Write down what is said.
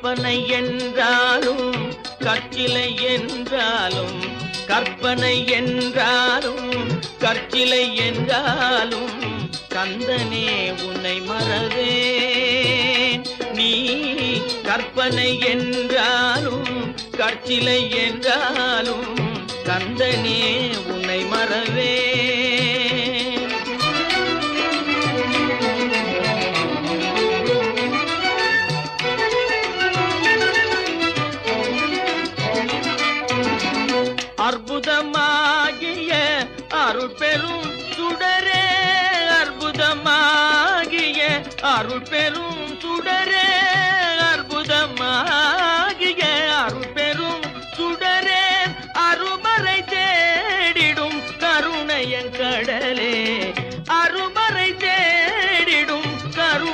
கற்பனை என்றாலும் கற்சிலை என்றாலும் கற்பனை என்றாலும் கற்சிலை என்றாலும் கந்தனே உன்னை மறவேன். நீ கற்பனை என்றாலும் கற்சிலை என்றாலும் கந்தனே உன்னை மறவேன். அற்புதமாகிய அருள் பெரும் சுடரே, அற்புதமாகிய அருள் பெரும் சுடரே,